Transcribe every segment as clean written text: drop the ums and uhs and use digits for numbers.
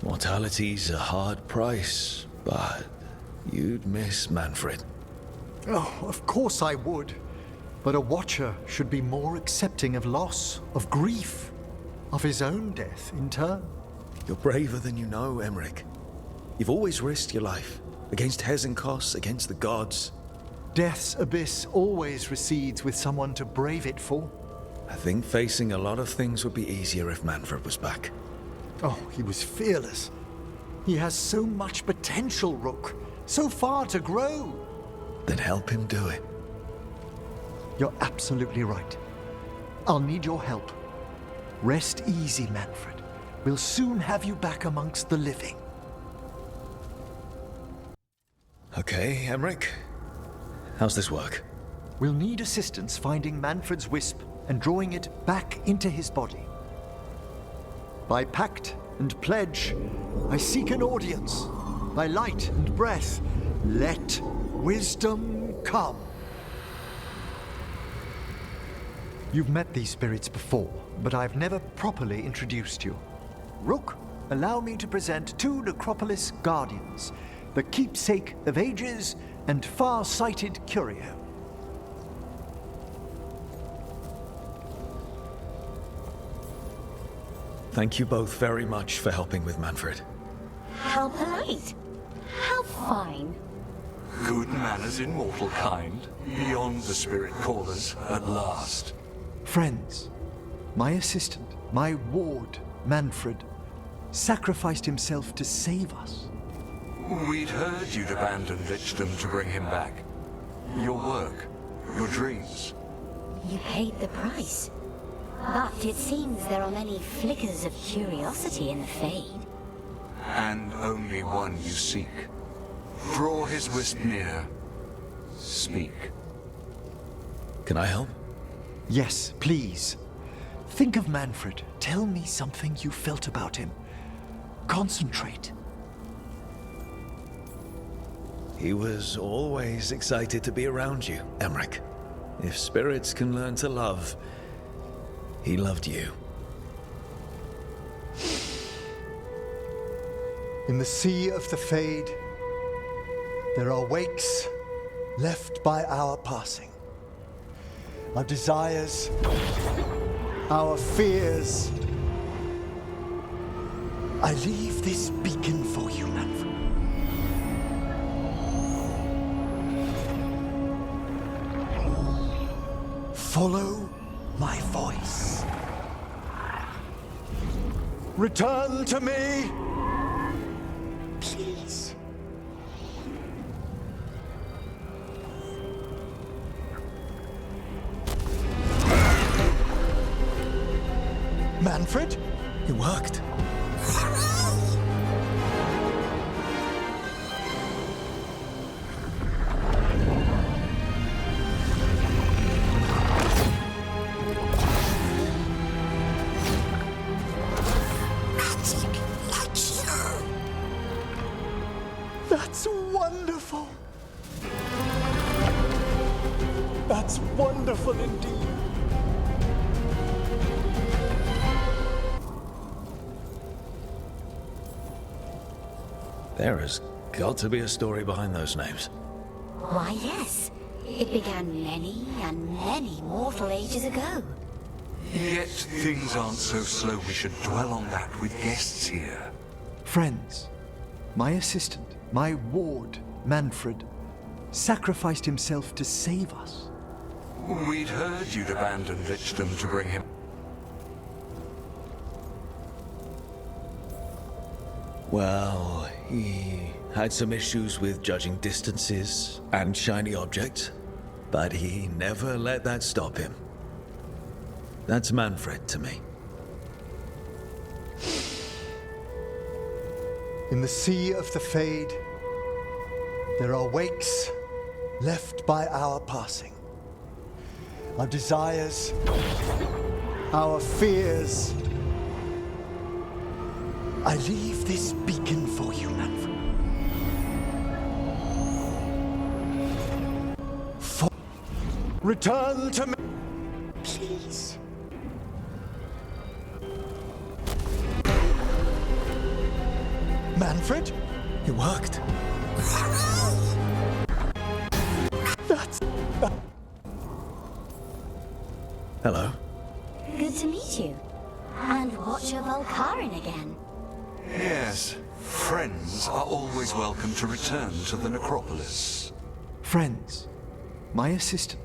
Mortality's a hard price, but you'd miss Manfred. Oh, of course I would. But a Watcher should be more accepting of loss, of grief, of his own death in turn. You're braver than you know, Emmerich. You've always risked your life. Against Hezenkos, against the gods. Death's abyss always recedes with someone to brave it for. I think facing a lot of things would be easier if Manfred was back. Oh, he was fearless. He has so much potential, Rook. So far to grow. Then help him do it. You're absolutely right. I'll need your help. Rest easy, Manfred. We'll soon have you back amongst the living. Okay, Emmerich. How's this work? We'll need assistance finding Manfred's wisp and drawing it back into his body. By pact and pledge, I seek an audience. By light and breath, let wisdom come. You've met these spirits before, but I've never properly introduced you. Rook, allow me to present two Necropolis guardians, the keepsake of ages and far-sighted Curio. Thank you both very much for helping with Manfred. How polite. How fine. Good manners in mortal kind, beyond the spirit callers at last. Friends, my assistant, my ward, Manfred, sacrificed himself to save us. We'd heard you'd abandoned Lichdom to bring him back. Your work, your dreams. You paid the price. But it seems there are many flickers of curiosity in the Fade. And only one you seek. Draw his wisp near. Speak. Can I help? Yes, please. Think of Manfred. Tell me something you felt about him. Concentrate. He was always excited to be around you, Emmerich. If spirits can learn to love, he loved you. In the sea of the Fade, there are wakes left by our passing. Our desires, our fears. I leave this beacon for you, Manfred. Follow my voice. Return to me, please. Manfred? It worked. That's wonderful. That's wonderful indeed. There has got to be a story behind those names. Why, yes. It began many and many mortal ages ago. Yet things aren't so slow we should dwell on that with guests here. Friends, my assistant, my ward, Manfred, sacrificed himself to save us. We'd heard you'd abandoned Lichdom to bring him. Well, he had some issues with judging distances and shiny objects, but he never let that stop him. That's Manfred to me. In the sea of the Fade, there are wakes left by our passing. Our desires, our fears. I leave this beacon for you, Manfred. Return to me, please. Manfred? It worked. That's... Hello. Good to meet you. And Watcher Volcarin again. Yes, friends are always welcome to return to the necropolis. Friends. My assistant.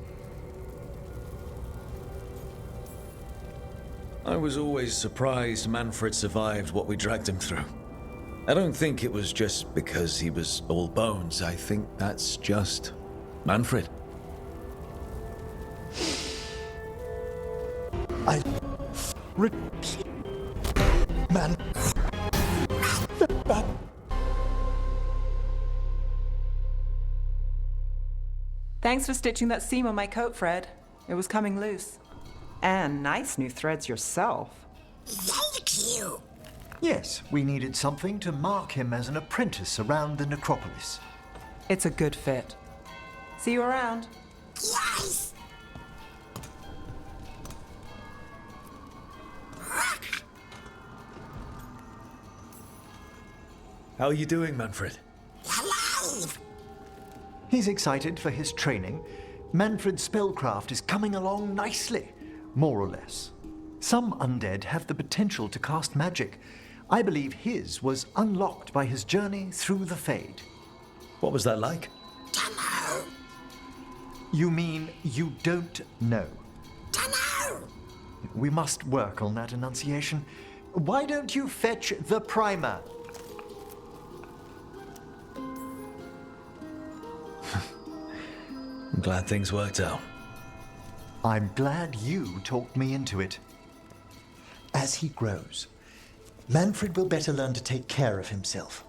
I was always surprised Manfred survived what we dragged him through. I don't think it was just because he was all bones. I think that's just Manfred. Man. Thanks for stitching that seam on my coat, Fred. It was coming loose. And nice new threads yourself. Thank you. Yes, we needed something to mark him as an apprentice around the necropolis. It's a good fit. See you around. Yes. How are you doing, Manfred? Alive. He's excited for his training. Manfred's spellcraft is coming along nicely, more or less. Some undead have the potential to cast magic. I believe his was unlocked by his journey through the Fade. What was that like? Dunno. You mean you don't know? Dunno. We must work on that enunciation. Why don't you fetch the primer? I'm glad things worked out. I'm glad you talked me into it. As he grows, Manfred will better learn to take care of himself.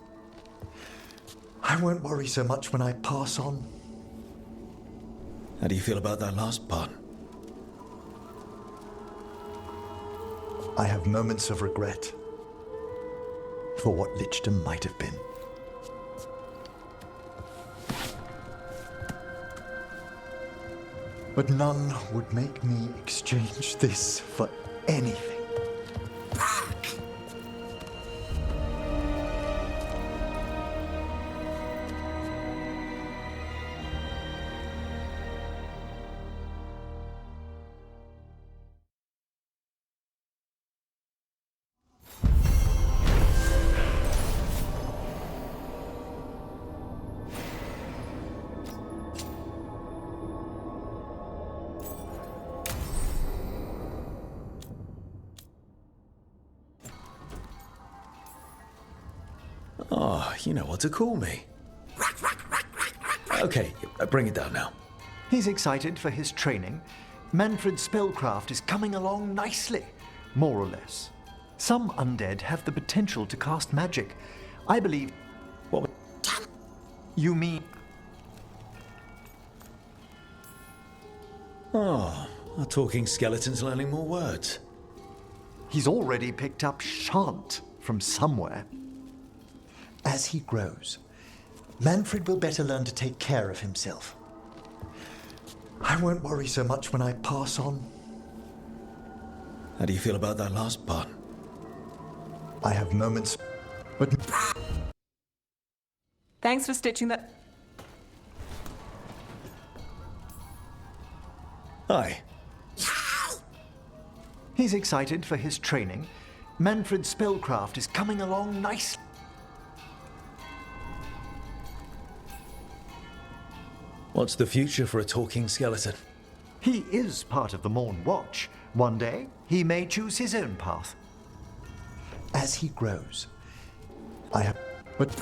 I won't worry so much when I pass on. How do you feel about that last part? I have moments of regret for what Lichdom might have been. But none would make me exchange this for anything. Oh, you know what to call me. Okay, bring it down now. He's excited for his training. Manfred's spellcraft is coming along nicely, more or less. Some undead have the potential to cast magic. I believe... What? You mean... Oh, our talking skeleton's learning more words. He's already picked up shan't from somewhere. As he grows, Manfred will better learn to take care of himself. I won't worry so much when I pass on. How do you feel about that last part? I have moments, but... Thanks for stitching that... Hi. He's excited for his training. Manfred's spellcraft is coming along nicely. What's the future for a talking skeleton? He is part of the Morn Watch. One day, he may choose his own path. As he grows, I have... But...